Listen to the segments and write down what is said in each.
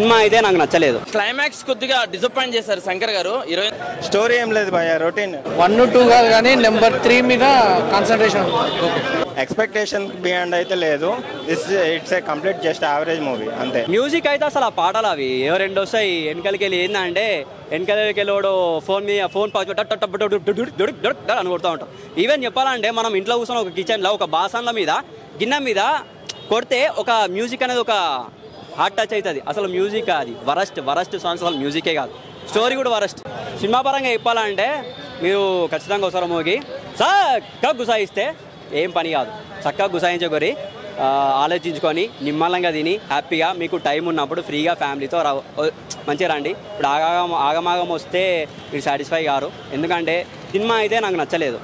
Cinema అయితే నాకు నచ్చలేదు. క్లైమాక్స్ కొద్దిగా డిసప్పాయింట్ చేశారు శంకర్ గారు. స్టోరీ ఏం లేదు భయ, రొటీన్. 1, 2 కాదు కానీ నెంబర్ 3 మీద కాన్సన్ట్రేషన్. ఎక్స్పెక్టేషన్ బియాండ్ అయితే లేదు. It's a complete just average movie అంతే. మ్యూజిక్ అయితే అసలు ఆ పాటలు అవి రెండు వస్తాయి వెనకలికి వెళ్ళి. ఏంటంటే వెనకలికి వెళ్ళి ఫోన్ మీద ఫోన్ అని కొడుతూ ఉంటాం. ఈవెన్ చెప్పాలంటే మనం ఇంట్లో కూర్చొని ఒక కిచెన్లో ఒక బాసన్ల మీద గిన్నె మీద కొడితే ఒక మ్యూజిక్ అనేది ఒక హార్ట్ టచ్ అవుతుంది. అసలు మ్యూజిక్ అది వరస్ట్ సాంగ్స్ అసలు మ్యూజికే కాదు, స్టోరీ కూడా వరస్ట్. సినిమా పరంగా చెప్పాలంటే మీరు ఖచ్చితంగా ఒకసారి మూవీకి చక్కగా గుసాయిస్తే ఏం పని కాదు. చక్కగా గుసాయించుకొని ఆలోచించుకొని నిమ్మలంగా తిని హ్యాపీగా మీకు టైం ఉన్నప్పుడు ఫ్రీగా ఫ్యామిలీతో మంచిగా రండి. ఇప్పుడు ఆగమాగం వస్తే మీరు సాటిస్ఫై కారు. ఎందుకంటే సినిమా అయితే నాకు నచ్చలేదు.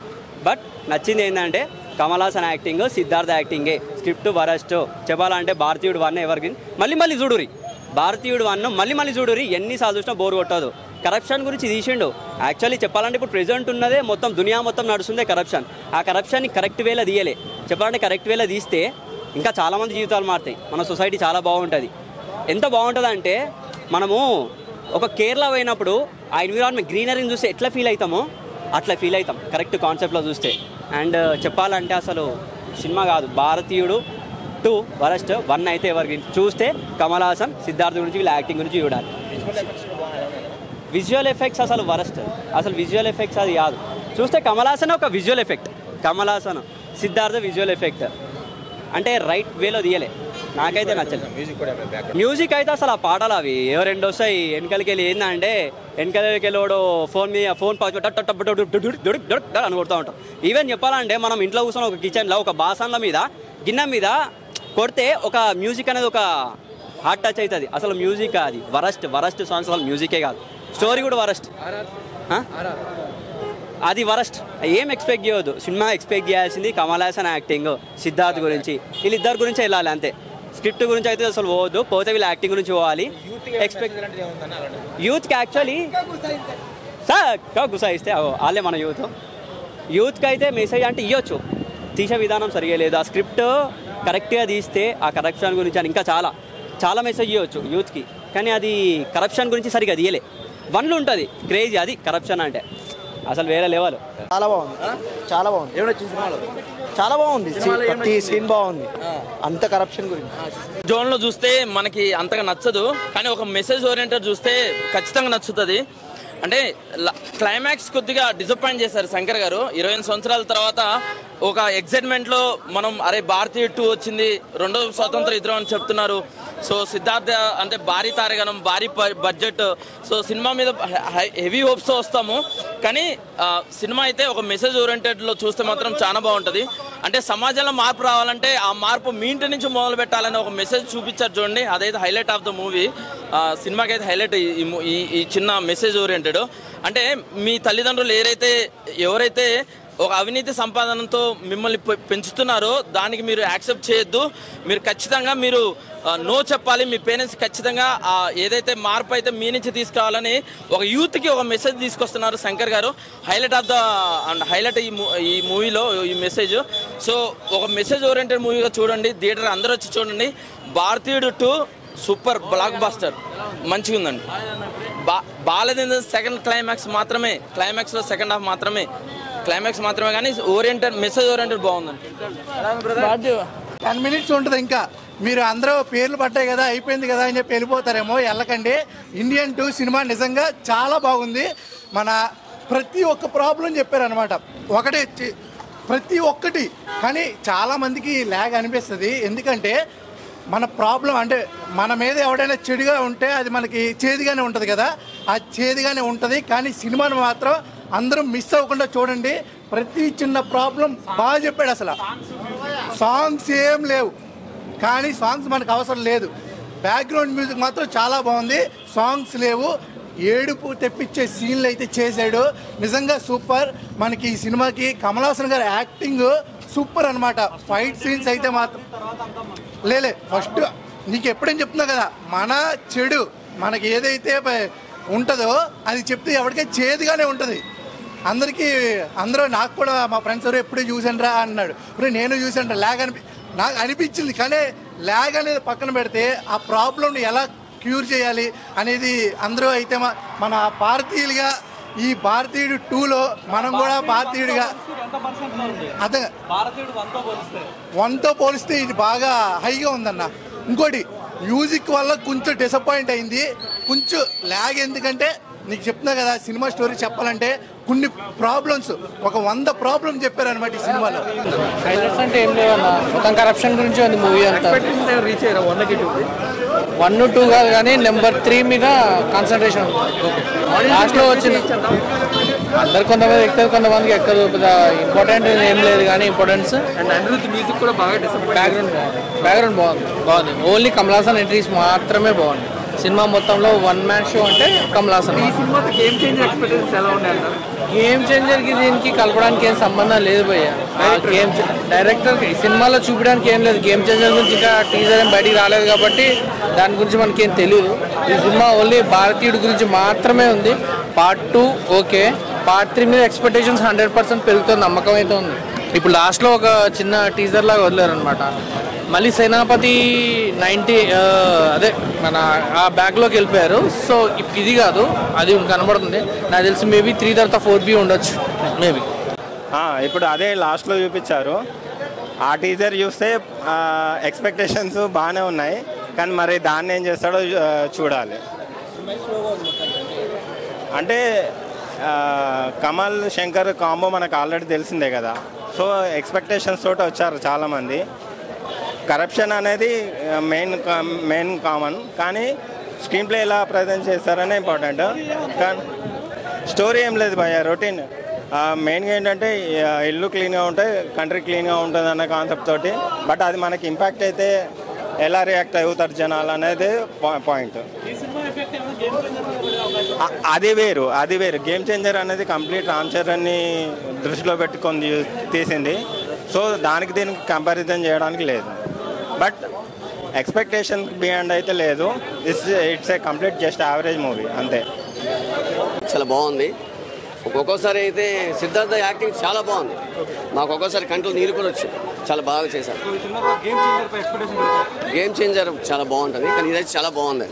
బట్ నచ్చింది ఏంటంటే కమల్ హాసన్ యాక్టింగ్, సిద్ధార్థ యాక్టింగే. Script worst. చెప్పాలంటే భారతీయుడు 1 ఎవరికి మళ్ళీ చూడురి. భారతీయుడు 1 మళ్ళీ చూడురి. ఎన్నిసార్లు చూసినా బోర్ కొట్టదు. కరప్షన్ గురించి తీసిండు. యాక్చువల్లీ చెప్పాలంటే ఇప్పుడు ప్రెజెంట్ ఉన్నదే మొత్తం దునియా మొత్తం నడుస్తుందే కరప్షన్. ఆ కరప్షన్ని కరెక్ట్ వేలో తీయలే. చెప్పాలంటే కరెక్ట్ వేలో తీస్తే ఇంకా చాలామంది జీవితాలు మారుతాయి. మన సొసైటీ చాలా బాగుంటుంది. ఎంత బాగుంటుంది అంటే మనము ఒక కేరళ పోయినప్పుడు ఆ ఎన్విరాన్మెంట్ గ్రీనరీని చూస్తే ఎట్లా ఫీల్ అవుతామో అట్లా ఫీల్ అవుతాం కరెక్ట్ కాన్సెప్ట్లో చూస్తే. అండ్ చెప్పాలంటే అసలు సినిమా కాదు, భారతీయుడు 2 వరస్ట్, 1 అయితే ఎవరికి చూస్తే కమల్ హాసన్ సిద్ధార్థ గురించి వీళ్ళ యాక్టింగ్ గురించి చూడాలి. విజువల్ ఎఫెక్ట్స్ అసలు వరస్ట్. అసలు విజువల్ ఎఫెక్ట్స్ అది కాదు. చూస్తే కమల్ హాసన్ ఒక visual effect, Kamal Haasan Siddhartha visual effect అంటే రైట్ వేలో తీయలే. నాకైతే నచ్చలేదు. మ్యూజిక్ అయితే అసలు ఆ పాటలు అవి రెండు వస్తాయి వెనకలికి వెళ్ళి. ఏంటంటే వెనకలికి వెళ్ళి ఫోన్ మీద ఫోన్ అని కొడుతూ ఉంటాం. ఈవెన్ చెప్పాలంటే మనం ఇంట్లో కూర్చొని ఒక కిచెన్లో ఒక బాసన్ల మీద గిన్నె మీద కొడితే ఒక మ్యూజిక్ అనేది ఒక హార్ట్ టచ్ అవుతుంది. అసలు మ్యూజిక్ అది వరస్ట్ సాంగ్స్ అసలు మ్యూజికే కాదు, స్టోరీ కూడా వరస్ట్. అది వరస్ట్. ఏం ఎక్స్పెక్ట్ చేయవద్దు. సినిమా ఎక్స్పెక్ట్ చేయాల్సింది కమల్ హాసన్ యాక్టింగ్, సిద్ధార్థ్ గురించి, వీళ్ళిద్దరి గురించి వెళ్ళాలి అంతే. స్క్రిప్ట్ గురించి అయితే అసలు పోవద్దు. పోతే వీళ్ళ యాక్టింగ్ గురించి పోవాలి. యూత్కి యాక్చువల్లీ గుసాయిస్తే వాళ్ళే మన యూత్కి అయితే మెసేజ్ అంటే ఇవ్వచ్చు. తీసే విధానం సరిగా లేదు. ఆ స్క్రిప్ట్ కరెక్ట్గా తీస్తే ఆ కరప్షన్ గురించి అని ఇంకా చాలా మెసేజ్ ఇవ్వచ్చు యూత్కి. కానీ అది కరప్షన్ గురించి సరిగా తీయలే. 1లో ఉంటుంది క్రేజీ, అది కరప్షన్ అంటే అసలు వేరే లెవెల్. చాలా బాగుంది. చాలా బాగుంది. ప్రతి సీన్ బాగుంది. అంత కరప్షన్ గురించి జోన్లో చూస్తే మనకి అంతగా నచ్చదు, కానీ ఒక మెసేజ్ ఓరియంటెడ్ చూస్తే ఖచ్చితంగా నచ్చుతుంది. అంటే క్లైమాక్స్ కొద్దిగా డిసప్పాయింట్ చేశారు శంకర్ గారు. 28 సంవత్సరాల తర్వాత ఒక ఎక్సైట్మెంట్లో మనం అరే భారతీయుడు 2 వచ్చింది, 2వ స్వాతంత్ర యుద్ధం అని చెప్తున్నారు. సో సిద్ధార్థ అంటే భారీ తారగణం, భారీ బడ్జెట్. సో సినిమా మీద హెవీ హోప్స్తో వస్తాము. కానీ సినిమా అయితే ఒక మెసేజ్ ఓరియంటెడ్లో చూస్తే మాత్రం చాలా బాగుంటుంది. అంటే సమాజంలో మార్పు రావాలంటే ఆ మార్పు మీ ఇంటి నుంచి మొదలు పెట్టాలని ఒక మెసేజ్ చూపించారు చూడండి. అదైతే హైలైట్ ఆఫ్ ద మూవీ. సినిమాకి అయితే హైలైట్ ఈ చిన్న మెసేజ్ ఓరియంటెడ్. అంటే మీ తల్లిదండ్రులు ఎవరైతే ఒక అవినీతి సంపాదనతో మిమ్మల్ని పెంచుతున్నారో దానికి మీరు యాక్సెప్ట్ చేయొద్దు. మీరు ఖచ్చితంగా నో చెప్పాలి. మీ పేరెంట్స్ ఖచ్చితంగా ఏదైతే మార్పు అయితే మీ నుంచి తీసుకురావాలని ఒక యూత్కి ఒక మెసేజ్ తీసుకొస్తున్నారు శంకర్ గారు. హైలైట్ ఈ మూవీలో ఈ మెసేజ్. సో ఒక మెసేజ్ ఓరియంటెడ్ మూవీగా చూడండి. థియేటర్ అందరూ వచ్చి చూడండి. భారతీయుడు 2 సూపర్ బ్లాక్ బాస్టర్, మంచిగా ఉందండి. బాలేదండి సెకండ్ క్లైమాక్స్లో సెకండ్ హాఫ్ మాత్రమే కానీ మెసేజ్ ఓరియంటెడ్ బాగుందండి. 10 minutes ఉంటుంది. ఇంకా మీరు అందరూ పేర్లు పట్టాయి కదా, అయిపోయింది కదా అని చెప్పి వెళ్ళిపోతారేమో. వెళ్ళకండి. ఇండియన్ 2 సినిమా నిజంగా చాలా బాగుంది. మన ప్రతి ఒక్క ప్రాబ్లం చెప్పారనమాట. ప్రతి ఒక్కటి. కానీ చాలామందికి ల్యాగ్ అనిపిస్తుంది. ఎందుకంటే మన ప్రాబ్లం అంటే మన మీద ఎవడైనా చెడుగా ఉంటే అది మనకి చేదుగానే ఉంటుంది కదా, ఆ చేదుగానే ఉంటుంది. కానీ సినిమాను మాత్రం అందరూ మిస్ అవ్వకుండా చూడండి. ప్రతి చిన్న ప్రాబ్లం బాగా చెప్పాడు. అసలు సాంగ్స్ ఏం లేవు, కానీ సాంగ్స్ మనకు అవసరం లేదు. బ్యాక్గ్రౌండ్ మ్యూజిక్ మాత్రం చాలా బాగుంది. సాంగ్స్ లేవు. ఏడుపు తెప్పించే సీన్లు అయితే చేశాడు. నిజంగా సూపర్. మనకి ఈ సినిమాకి కమల్ హాసన్ గారి యాక్టింగ్ సూపర్ అనమాట. ఫైట్ సీన్స్ అయితే మాత్రం ఫస్ట్ నీకు ఎప్పుడేం చెప్తున్నా కదా, మన చెడు మనకి ఏదైతే ఉంటుందో అది చెప్తే ఎవరికై చేదుగానే ఉంటుంది. అందరూ నాకు కూడా మా ఫ్రెండ్స్ ఎవరు ఎప్పుడూ చూసాను అన్నాడు. ఇప్పుడు నేను చూసాను. నాకు అనిపించింది. కానీ ల్యాగ్ అనేది పక్కన పెడితే ఆ ప్రాబ్లమ్ని ఎలా క్యూర్ చేయాలి అనేది అందరూ అయితే మన భారతీయులుగా ఈ భారతీయుడు 2లో మనం కూడా భారతీయుడిగా అదే 1తో పోలిస్తే ఇది బాగా హైగా ఉందన్న. ఇంకోటి మ్యూజిక్ వల్ల కొంచెం డిసప్పాయింట్ అయింది, కొంచెం ల్యాగ్. ఎందుకంటే నీకు చెప్తున్నా కదా, సినిమా స్టోరీ చెప్పాలంటే కొన్ని ప్రాబ్లమ్స్, ఒక 100 ప్రాబ్లమ్ చెప్పారనమాట ఈ సినిమాలో. హైలైట్స్ అంటే ఏం లేవన్నా, మొత్తం కరప్షన్ గురించి ఉంది మూవీ అంతా. 1, 2 కాదు కానీ నెంబర్ 3 మీద కాన్సన్ట్రేషన్. లాస్ట్లో వచ్చిన అందరు కొంతమంది ఎక్కుతారు, కొంతమందికి ఎక్కదు. ఇంపార్టెంట్ ఏం లేదు కానీ ఇంపార్టెన్స్ అండ్ అనిరుద్ధ్ మ్యూజిక్ కూడా బాగా బ్యాక్గ్రౌండ్ బాగుంది. ఓన్లీ కమల్ హాసన్ ఎంట్రీస్ మాత్రమే బాగుంది. సినిమా మొత్తంలో 1 మ్యాన్ షో అంటే కమల్ హాసన్. ఈ సినిమాతో గేమ్ చేంజర్ ఎక్స్పెక్టేషన్స్ ఎలా ఉన్నాయి? గేమ్ చేంజర్కి దీనికి కలపడానికి ఏం సంబంధం లేదు భయ్య. గేమ్ డైరెక్టర్ ఈ సినిమాలో చూపించడానికి ఏం లేదు. గేమ్ చేంజర్ గురించి ఇంకా టీజర్ ఏం బయటికి రాలేదు కాబట్టి దాని గురించి మనకేం తెలియదు. ఈ సినిమా ఓన్లీ భారతీయుడి గురించి మాత్రమే ఉంది. పార్ట్ 2 ఓకే, పార్ట్ 3 మీద ఎక్స్పెక్టేషన్స్ 100% పెరుగుతుంది, నమ్మకం అయితే ఉంది. ఇప్పుడు లాస్ట్లో ఒక చిన్న టీజర్ లాగా వదిలేరు అనమాట. మళ్ళీ సేనాపతి 90 అదే మన ఆ బ్యాగ్లోకి వెళ్ళిపోయారు. సో ఇది కాదు, అది కనబడుతుంది. నాకు తెలిసి మేబీ 3 తర్వాత 4B ఉండొచ్చు మేబీ. ఇప్పుడు అదే లాస్ట్లో చూపించారు. ఆ టీజర్ చూస్తే ఎక్స్పెక్టేషన్స్ బాగానే ఉన్నాయి, కానీ మరి దాన్ని ఏం చేస్తాడో చూడాలి. అంటే కమల్ శంకర్ కాంబో మనకు ఆల్రెడీ తెలిసిందే కదా. సో ఎక్స్పెక్టేషన్స్ తోటి వచ్చారు చాలామంది. కరప్షన్ అనేది మెయిన్ కామన్, కానీ స్క్రీన్ ప్లే ఎలా ప్రజెంట్ చేస్తారనే ఇంపార్టెంట్. కానీ స్టోరీ ఏం లేదు భయ్య, రొటీన్. మెయిన్గా ఏంటంటే ఇల్లు క్లీన్గా ఉంటే కంట్రీ క్లీన్గా ఉంటుంది అన్న కాన్సెప్ట్ తోటి. బట్ అది మనకి ఇంపాక్ట్ అయితే ఎలా రియాక్ట్ అవుతారు జనాలు అనేది పాయింట్. అది వేరు. గేమ్ చేంజర్ అనేది కంప్లీట్ రామ్ చరణ్ని దృష్టిలో పెట్టుకొని తీసింది. సో దీనికి కంపారిజన్ చేయడానికి లేదు. బట్ ఎక్స్పెక్టేషన్ బియాండ్ అయితే లేదు. It's a complete just average movie అంతే. చాలా బాగుంది. ఒక్కొక్కసారి అయితే సిద్ధార్థ యాక్టింగ్ చాలా బాగుంది. మాకు ఒక్కోసారి కంట్లో నీరు కూడా వచ్చింది. చాలా బాగా చేశారు. గేమ్ చేంజర్ చాలా బాగుంటుంది, కానీ ఇదైతే చాలా బాగుంది.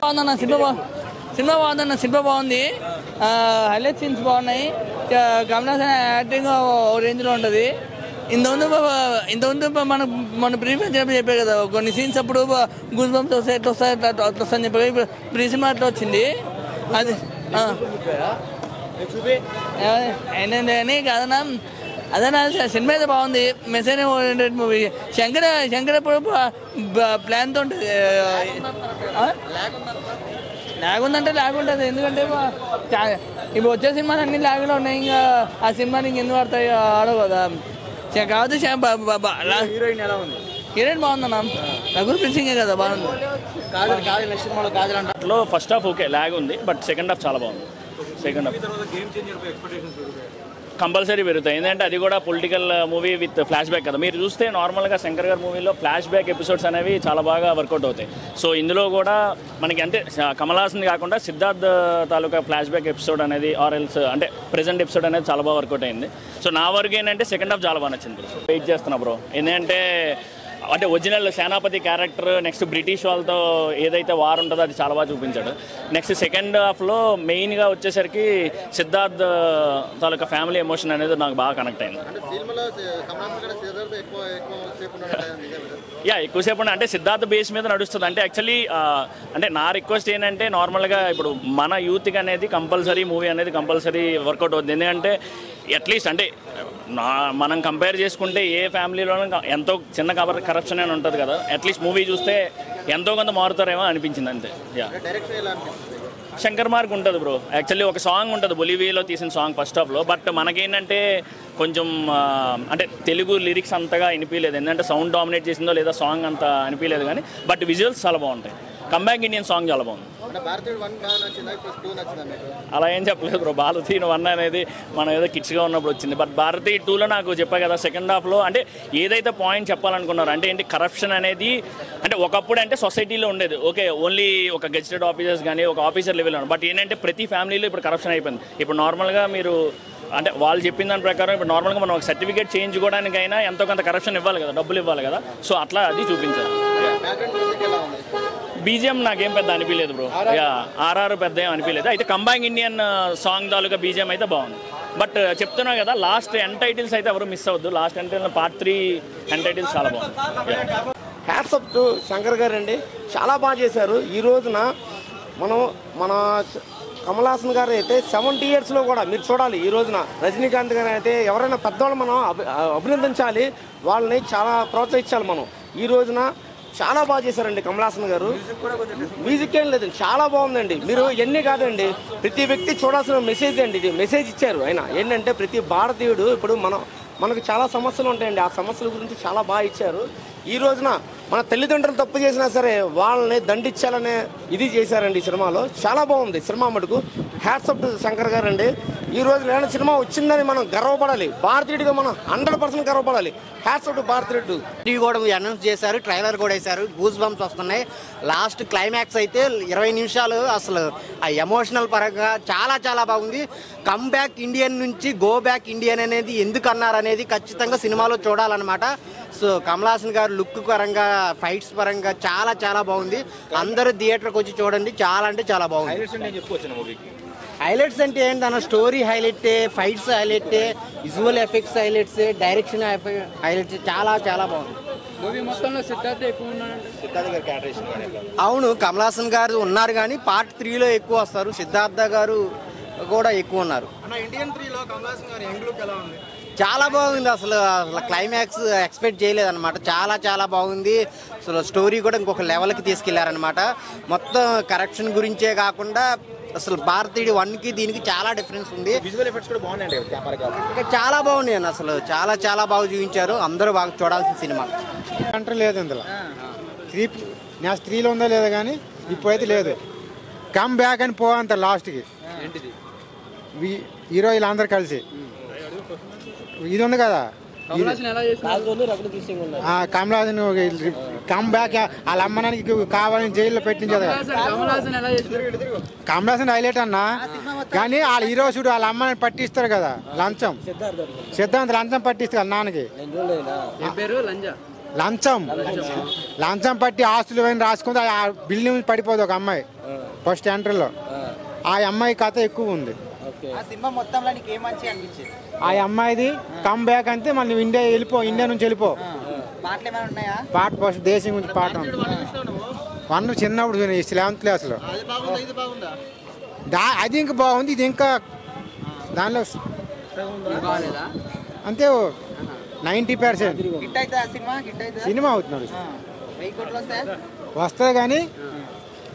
బాగుందన్న సినిమా బాగుందన్న. సినిమా బాగుంది. హైలైట్ సీన్స్ బాగున్నాయి. కమల్ హాసన్ యాక్టింగ్ ఓ రేంజ్లో ఉంటుంది. ఇంతకుముందు మన ప్రీవియస్ చెప్పారు కదా, కొన్ని సీన్స్ అప్పుడు గూస్ బంప్స్ వస్తాయి, ఎట్లా వస్తాయని చెప్పారు. ఇప్పుడు ఈ సినిమా అట్లా వచ్చింది. అది అని కాదన్నా, అదన్నా సినిమా అయితే బాగుంది. Message oriented movie. శంకర్ ఎప్పుడు ప్లాన్తో ఉంటుంది. ల్యాగ్ ఉందంటే ల్యాగ్ ఉంటుంది. ఎందుకంటే ఇప్పుడు వచ్చే సినిమాలు అన్ని ల్యాగ్లో ఉన్నాయి. ఇంకా ఆ సినిమాని ఇంకెందుకు ఆడతాయి, ఆడవు కదా. కాదు హీరోయిన్ బాగుందన్నా, రఘుల్ ప్రీత్ సింగే కదా బాగుంది. Kajal first half okay lag ఉంది, బట్ సెకండ్ హాఫ్ చాలా బాగుంది. సెకండ్ హాఫ్ కంపల్సరీ పెరుగుతాయి. ఎందుకంటే అది కూడా political movie with flash back కదా. మీరు చూస్తే నార్మల్గా శంకర్ గారి మూవీలో ఫ్లాష్ బ్యాక్ ఎపిసోడ్స్ అనేవి చాలా బాగా వర్కౌట్ అవుతాయి. సో ఇందులో కూడా మనకి అంటే కమల్ హాసన్ కాకుండా సిద్ధార్థ్ తాలూకా ఫ్లాష్ బ్యాక్ ఎపిసోడ్ అనేది ఆర్ఎల్స్ అంటే ప్రెజెంట్ ఎపిసోడ్ అనేది చాలా బాగా వర్కౌట్ అయింది. సో నా వరకు ఏంటంటే సెకండ్ హాఫ్ చాలా బాగా నచ్చింది. వెయిట్ చేస్తున్నా బ్రో. ఎందుకంటే అంటే ఒరిజినల్ సేనాపతి క్యారెక్టర్ నెక్స్ట్ బ్రిటిష్ వాళ్ళతో ఏదైతే వార్ ఉంటుందో అది చాలా బాగా చూపించాడు. నెక్స్ట్ సెకండ్ హాఫ్లో మెయిన్గా వచ్చేసరికి సిద్ధార్థ్ తాలూకా ఫ్యామిలీ ఎమోషన్ అనేది నాకు బాగా కనెక్ట్ అయింది. ఎక్కువసేపు అంటే సిద్ధార్థ్ బేస్ మీద నడుస్తుంది. అంటే యాక్చువల్లీ అంటే నా రిక్వెస్ట్ ఏంటంటే నార్మల్గా ఇప్పుడు మన యూత్కి అనేది కంపల్సరీ మూవీ అనేది కంపల్సరీ వర్కౌట్ అవుతుంది. ఎందుకంటే అట్లీస్ట్ అంటే మనం కంపేర్ చేసుకుంటే ఏ ఫ్యామిలీలోనూ ఎంతో చిన్న కరప్షన్ అని ఉంటుంది కదా. అట్లీస్ట్ మూవీ చూస్తే ఎంతో కొంత మారుతారేమో అనిపించింది అంతే. శంకర్ మార్క్ ఉంటుంది బ్రో. యాక్చువల్లీ ఒక సాంగ్ ఉంటుంది బొలివియాలో తీసిన సాంగ్ ఫస్ట్ హాఫ్లో. బట్ మనకేంటంటే కొంచెం అంటే తెలుగు లిరిక్స్ అంతగా అనిపించలేదు. ఎందుకంటే సౌండ్ డామినేట్ చేసిందో లేదా సాంగ్ అంత అనిపించలేదు. కానీ బట్ విజువల్స్ చాలా బాగుంటాయి. కంబ్యాక్ ఇండియన్ సాంగ్ చాలా బాగుంది. అలా ఏం చెప్పలేదు బ్రో. భారతీయుడు 1 అనేది మనం ఏదో కిడ్స్గా ఉన్నప్పుడు వచ్చింది. బట్ భారతీయ 2లో నాకు చెప్పా కదా సెకండ్ హాఫ్లో అంటే ఏదైతే పాయింట్ చెప్పాలనుకున్నారు అంటే ఏంటి కరప్షన్ అనేది అంటే ఒకప్పుడు అంటే సొసైటీలో ఉండేది. ఓకే ఓన్లీ ఒక గెజిటెడ్ ఆఫీసర్స్ కానీ ఒక ఆఫీసర్ లెవెల్లో. బట్ ఏంటంటే ప్రతి ఫ్యామిలీలో ఇప్పుడు కరప్షన్ అయిపోయింది. ఇప్పుడు నార్మల్గా మీరు అంటే వాళ్ళు చెప్పిన దాని ప్రకారం ఇప్పుడు నార్మల్గా మనం ఒక సర్టిఫికేట్ చేయించుకోవడానికైనా ఎంతో కొంత కరప్షన్ ఇవ్వాలి కదా, డబ్బులు ఇవ్వాలి కదా. సో అట్లా అది చూపించారు. బీజిఎం నాకేం పెద్ద అనిపించలేదు బ్రో. ఆర్ఆర్ పెద్ద ఏం అనిపించలేదు. అయితే కంబైన్ ఇండియన్ సాంగ్ తాలూకా బీజిఎం అయితే బాగుంది. బట్ చెప్తున్నా కదా, లాస్ట్ ఎండ్ టైటిల్స్ అయితే ఎవరు మిస్ అవ్వద్దు. Last end part 3 end titles చాలా బాగుంది. హ్యాట్స్ అప్ టు శంకర్ గారు అండి, చాలా బాగా చేశారు. ఈ రోజున మన కమల్ హాసన్ గారు అయితే 70 yearsలో కూడా మీరు చూడాలి. ఈ రోజున రజనీకాంత్ గారు అయితే ఎవరైనా పెద్దవాళ్ళు మనం అభినందించాలి, వాళ్ళని చాలా ప్రోత్సహించాలి మనం. ఈ రోజున చాలా బాగా చేశారండి కమల్ హాసన్ గారు. మ్యూజిక్ ఏం లేదండి, చాలా బాగుందండి. మీరు ఎన్ని కాదండి, ప్రతి వ్యక్తి చూడాల్సిన మెసేజ్ అండి. ఇది మెసేజ్ ఇచ్చారు ఆయన. ఏంటంటే ప్రతి భారతీయుడు ఇప్పుడు మనకు చాలా సమస్యలు ఉంటాయండి, ఆ సమస్యల గురించి చాలా బాగా ఇచ్చారు. ఈ రోజున మన తల్లిదండ్రులు తప్పు చేసినా సరే వాళ్ళని దండించాలనే ఇది చేశారండి ఈ సినిమాలో. చాలా బాగుంది సినిమా మటుకు. హ్యాట్స్ అప్ టు శంకర్ గారు అండి. ఈ రోజు ఏమైనా సినిమా వచ్చిందని మనం గర్వపడాలి, భారతీయుడిగా మనం 100% గర్వపడాలి. హ్యాట్స్ అప్ టు భారతీయుడు. ఇది కూడా అనౌన్స్ చేశారు, ట్రైలర్ కూడా వేశారు, గూస్ బంప్స్ వస్తున్నాయి. లాస్ట్ క్లైమాక్స్ అయితే 20 నిమిషాలు అసలు ఆ ఎమోషనల్ పరంగా చాలా చాలా బాగుంది. కమ్ బ్యాక్ ఇండియన్ నుంచి గో బ్యాక్ ఇండియన్ అనేది ఎందుకు అన్నారు అనేది ఖచ్చితంగా సినిమాలో చూడాలన్నమాట. సో కమల్ హాసన్ గారు లుక్ పరంగా, ఫైట్స్ పరంగా చాలా చాలా బాగుంది. అందరూ థియేటర్కి వచ్చి చూడండి, చాలా అంటే చాలా బాగుంది. హైలైట్స్ అంటే ఏంటన్న, స్టోరీ హైలైటే, ఫైట్స్ హైలైటే, visual effects highlights, direction highlights, చాలా చాలా బాగుంది. మూవీ మొత్తంలో సిద్ధార్థ ఎక్కువ ఉన్నాడు. అవును, కమల్ హాసన్ గారు ఉన్నారు కానీ పార్ట్ 3లో ఎక్కువ వస్తారు. సిద్ధార్థ గారు కూడా ఎక్కువ ఉన్నారు. ఇండియన్ 3లో కమల్ హాసన్ గారు యంగ్ లుక్ ఎలా ఉంది? చాలా బాగుంది. అసలు క్లైమాక్స్ ఎక్స్పెక్ట్ చేయలేదన్నమాట. చాలా చాలా బాగుంది. అసలు స్టోరీ కూడా ఇంకొక లెవెల్కి తీసుకెళ్లారనమాట. మొత్తం కరెక్షన్ గురించే కాకుండా అసలు భారతీయుడు 1కి దీనికి చాలా డిఫరెన్స్ ఉంది. విజువల్ ఎఫెక్ట్స్ కూడా బాగున్నాయండి, ఇంకా చాలా బాగున్నాయి అన్న. అసలు చాలా చాలా బాగా చూపించారు. అందరూ బాగా చూడాల్సిన సినిమా. అంటే లేదు ఇందులో నా స్త్రీలో ఉందో లేదో కానీ ఇప్పుడైతే లేదు. కమ్ బ్యాక్ అని పోవంత లాస్ట్కి హీరోయిలు అందరు కలిసి ఇది ఉంది కదా, కమల్ హాసన్ కమ్ బ్యాక్ వాళ్ళ అమ్మనానికి కావాలని జైల్లో పెట్టించదు కదా. కమల్ హాసన్ హైలైట్ అన్నా, కానీ వాళ్ళ హీరో చూడు వాళ్ళ అమ్మని పట్టిస్తారు కదా లంచం. సిద్ధాంత్ లంచం పట్టిస్తారు నాన్నకి, లంచం పట్టి ఆస్తులు అయిన రాసుకుంటే ఆ బిల్డింగ్ పడిపోదు ఒక అమ్మాయి ఫస్ట్ ఎంట్రీలో. ఆ అమ్మాయి కథ ఎక్కువ ఉంది. ఆ అమ్మాయిది కమ్ బ్యాక్ అంతే, మళ్ళీ ఇండియా నుంచి వెళ్ళిపో. పాట ఫస్ట్ దేశం గురించి పాట ఉంది. 1 చిన్నప్పుడు 11th క్లాస్లో. అది ఇంకా బాగుంది, ఇది ఇంకా దానిలో అంతే 90% సినిమా అవుతున్నాడు. వస్తుంది కానీ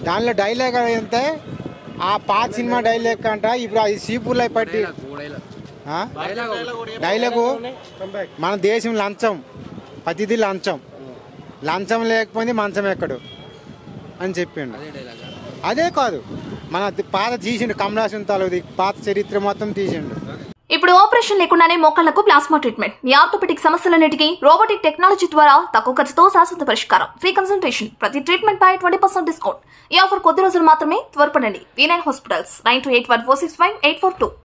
దానిలో డైలాగ్ ఎంత ఆ పాత సినిమా డైలాగ్ అంట. ఇప్పుడు అది సీపూర్లో పట్టి డైలాగు మన దేశం లంచం, ప్రతిదీ లంచం, లంచం లేకపోతే మంచం ఎక్కడు అని చెప్పిండు. అదే కాదు మన పాత తీసిండు, కమల్ హాసన్ తాలూది పాత చరిత్ర మొత్తం తీసిండు. ఇప్పుడు ఆపరేషన్ లేకుండానే మోకాళ్లకు ప్లాస్మా ట్రీట్మెంట్, మీ ఆర్థోపెటిక్ సమస్యలన్నిటికీ రోబోటిక్ టెక్నాలజీ ద్వారా తక్కువ ఖర్చుతో శాశ్వత పరిష్కారం, ఫ్రీ కన్సల్టేషన్, ప్రతి ట్రీట్మెంట్ పై 20% డిస్కౌంట్. ఈ ఆఫర్ కొద్ది రోజులు మాత్రమే, త్వరపడండి. V9 hospitals 9281465842.